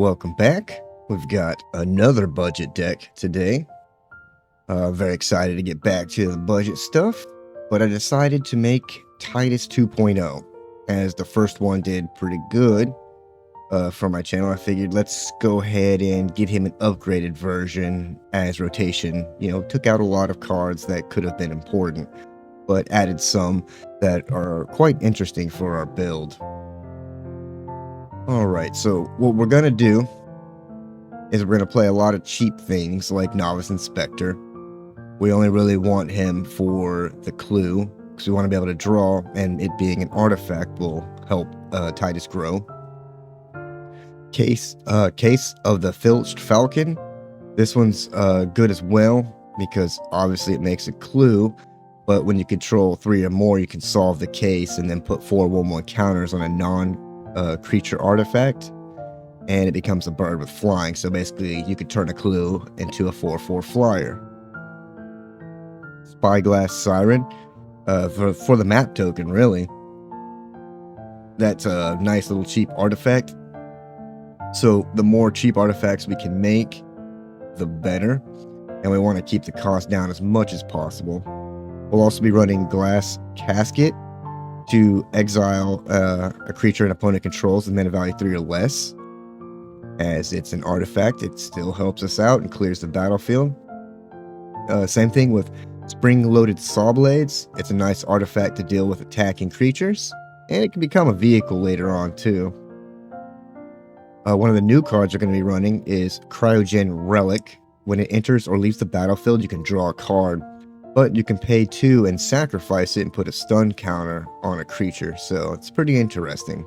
welcome back. We've got another budget deck today. Very excited to get back to the budget stuff, but I decided to make Tidus 2.0, as the first one did pretty good for my channel. I figured let's go ahead and get him an upgraded version as rotation. You know, took out a lot of cards that could have been important, but added some that are quite interesting for our build. Alright, so what we're gonna do is we're gonna play a lot of cheap things like Novice Inspector. We only really want him for the clue, because we want to be able to draw, and it being an artifact will help Tidus grow. Case of the Filched Falcon. This one's good as well, because obviously it makes a clue, but when you control 3 or more, you can solve the case and then put 4 1/1 counters on a non-creature artifact, and it becomes a bird with flying. So basically, you could turn a clue into a 4/4 flyer. Spyglass Siren, for the map token, really. That's a nice little cheap artifact. So the more cheap artifacts we can make, the better. And we want to keep the cost down as much as possible. We'll also be running Glass Casket to exile a creature an opponent controls with mana value 3 or less. As it's an artifact, it still helps us out and clears the battlefield. Same thing with Spring-Loaded Saw Blades. It's a nice artifact to deal with attacking creatures, and it can become a vehicle later on too. One of the new cards we're going to be running is Cryogen Relic. When it enters or leaves the battlefield, you can draw a card, but you can pay 2 and sacrifice it and put a stun counter on a creature, so it's pretty interesting.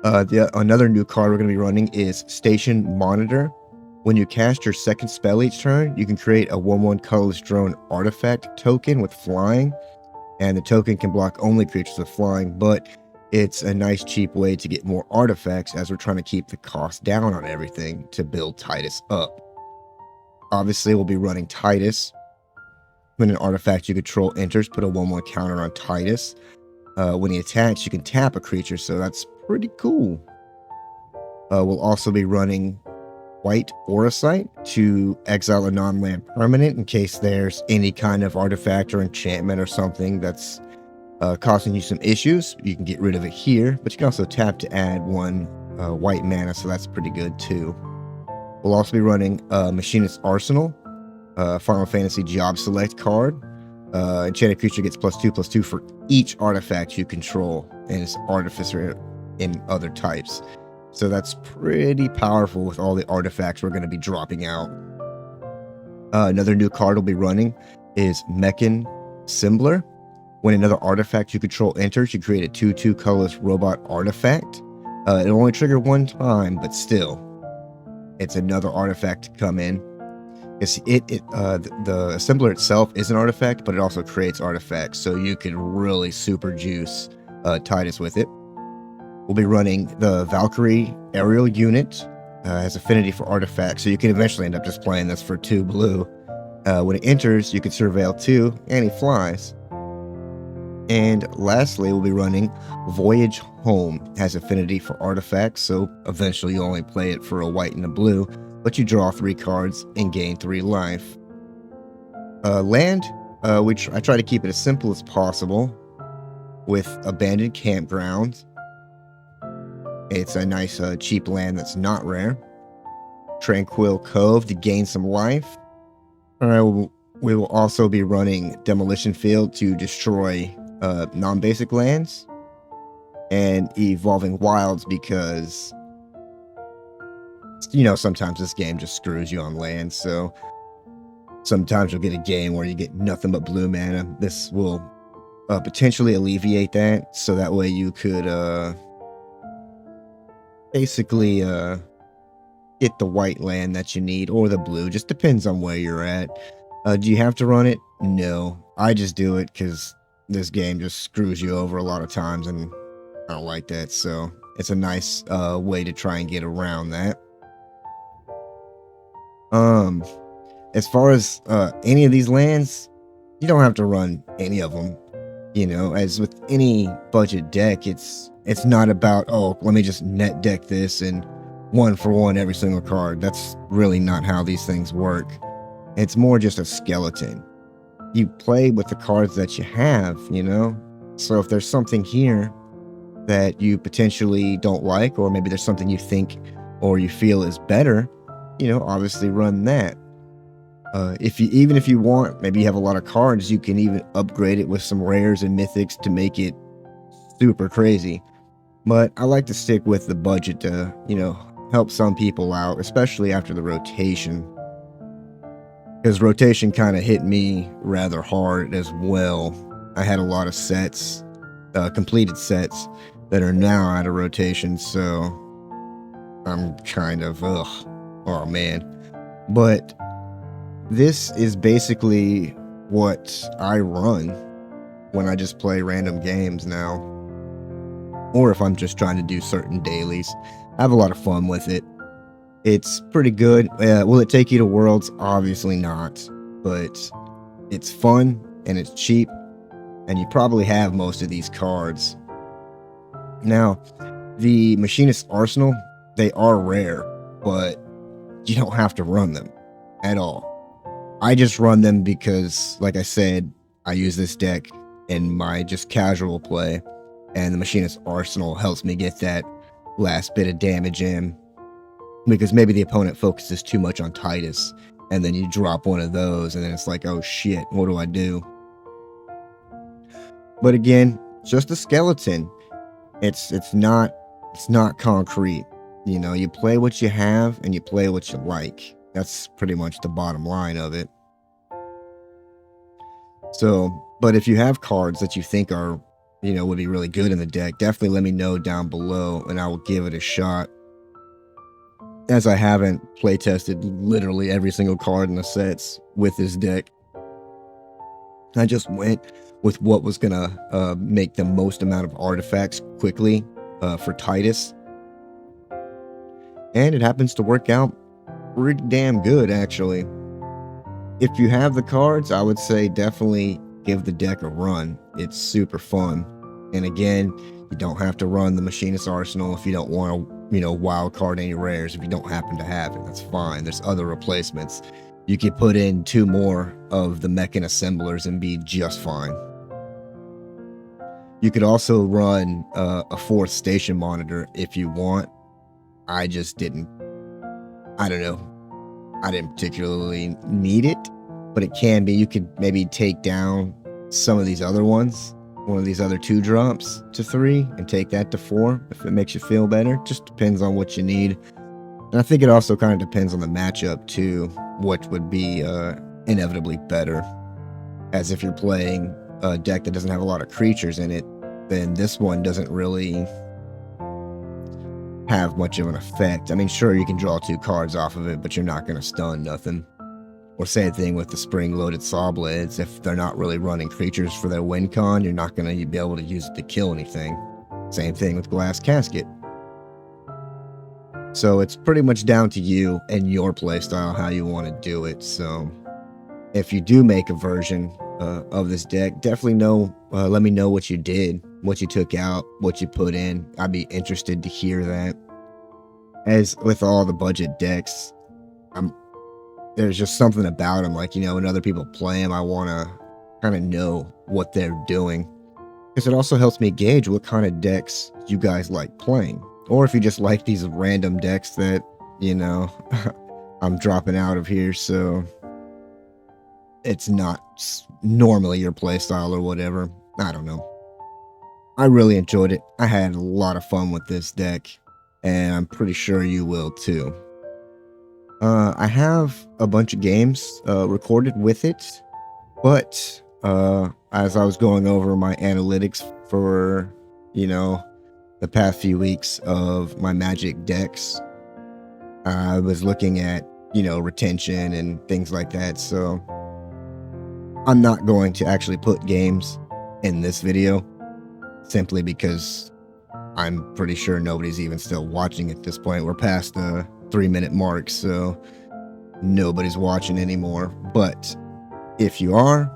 Another new card we're going to be running is Station Monitor. When you cast your second spell each turn, you can create a 1/1 colorless drone artifact token with flying, and the token can block only creatures with flying, but it's a nice cheap way to get more artifacts, as we're trying to keep the cost down on everything to build Tidus up. Obviously, we'll be running Tidus. When an artifact you control enters, put a 1/1 counter on Tidus. When he attacks, you can tap a creature, so that's pretty cool. We'll also be running White Auracite to exile a non-land permanent in case there's any kind of artifact or enchantment or something that's causing you some issues. You can get rid of it here, but you can also tap to add 1 white mana, so that's pretty good too. We'll also be running Machinist's Arsenal, Final Fantasy Job Select card. Enchanted creature gets +2/+2 for each artifact you control, and it's Artificer in other types. So that's pretty powerful with all the artifacts we're going to be dropping out. Another new card we'll be running is Mechan Assembler. When another artifact you control enters, you create a 2/2 colorless robot artifact. It'll only trigger 1 time, but still, it's another artifact to come in. The assembler itself is an artifact, but it also creates artifacts, so you can really super juice Tidus with it. We'll be running the Valkyrie Aerial Unit. Has affinity for artifacts, so you can eventually end up just playing this for 2 blue. When it enters, you can surveil 2, and he flies. And lastly, we'll be running Voyage Home. It has affinity for artifacts, so eventually you only play it for a white and a blue, but you draw 3 cards and gain 3 life. Land, I try to keep it as simple as possible with Abandoned Campground. It's a nice cheap land that's not rare. Tranquil Cove to gain some life. We will also be running Demolition Field to destroy non-basic lands, and Evolving Wilds because, you know, sometimes this game just screws you on land, so sometimes you'll get a game where you get nothing but blue mana. This will potentially alleviate that, so that way you could basically get the white land that you need, or the blue, just depends on where you're at. Do you have to run it? No, I just do it because this game just screws you over a lot of times, and I don't like that, so it's a nice way to try and get around that. As far as any of these lands, you don't have to run any of them. You know, as with any budget deck, it's It's not about, oh, let me just net deck this and 1-for-1 every single card. That's really not how these things work. It's more just a skeleton. You play with the cards that you have, you know? So if there's something here that you potentially don't like, or maybe there's something you think or you feel is better, you know, obviously run that. Even if you want, maybe you have a lot of cards, you can even upgrade it with some rares and mythics to make it super crazy. But I like to stick with the budget to, you know, help some people out, especially after the rotation. Because rotation kind of hit me rather hard as well. I had a lot of sets, completed sets, that are now out of rotation, so I'm kind of, oh man. But this is basically what I run when I just play random games now. Or if I'm just trying to do certain dailies. I have a lot of fun with it. It's pretty good. Will it take you to Worlds? Obviously not. But it's fun and it's cheap. And you probably have most of these cards. Now, the Machinist Arsenal, they are rare, but you don't have to run them at all. I just run them because, like I said, I use this deck in my just casual play, and the Machinist Arsenal helps me get that last bit of damage in, because maybe the opponent focuses too much on Tidus, and then you drop one of those, and then it's like, oh shit, what do I do? But again, just a skeleton. It's not concrete. You know, you play what you have and you play what you like. That's pretty much the bottom line of it. So, but if you have cards that you think are, you know, would be really good in the deck, definitely let me know down below and I will give it a shot. As I haven't play tested literally every single card in the sets with this deck. I just went with what was gonna make the most amount of artifacts quickly for Tidus. And it happens to work out pretty damn good, actually. If you have the cards, I would say definitely give the deck a run. It's super fun. And again, you don't have to run the Machinist Arsenal if you don't want to, you know, wild card any rares. If you don't happen to have it, that's fine. There's other replacements. You could put in 2 more of the Mechan Assemblers and be just fine. You could also run a 4th station monitor if you want. I just didn't. I don't know. I didn't particularly need it, but it can be. You could maybe take down some of these other ones, one of these other 2 drops to 3, and take that to 4 if it makes you feel better. Just depends on what you need. And I think it also kind of depends on the matchup too, what would be inevitably better. As if you're playing a deck that doesn't have a lot of creatures in it, then this one doesn't really have much of an effect. I mean, sure, you can draw 2 cards off of it, but you're not going to stun nothing. Or same thing with the spring-loaded Saw Blades. If they're not really running creatures for their win con, you're not going to be able to use it to kill anything. Same thing with Glass Casket. So it's pretty much down to you and your playstyle, how you want to do it. So if you do make a version of this deck, definitely let me know what you did, what you took out, what you put in. I'd be interested to hear that. As with all the budget decks, there's just something about them, like, you know, when other people play them, I want to kind of know what they're doing. Because it also helps me gauge what kind of decks you guys like playing. Or if you just like these random decks that, you know, I'm dropping out of here, so it's not normally your playstyle or whatever. I don't know. I really enjoyed it. I had a lot of fun with this deck, and I'm pretty sure you will too. I have a bunch of games recorded with it, but as I was going over my analytics for, you know, the past few weeks of my Magic decks, I was looking at, you know, retention and things like that, so I'm not going to actually put games in this video, simply because I'm pretty sure nobody's even still watching at this point. We're past the 3-minute mark, so nobody's watching anymore. But if you are,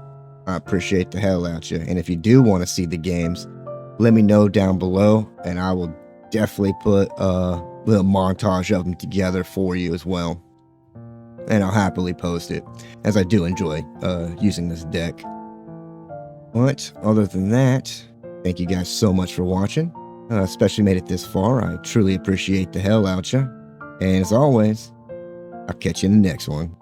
I appreciate the hell out you. And if you do want to see the games, let me know down below, and I will definitely put a little montage of them together for you as well. And I'll happily post it, as I do enjoy using this deck. But other than that, thank you guys so much for watching. Especially made it this far. I truly appreciate the hell out ya. And as always, I'll catch you in the next one.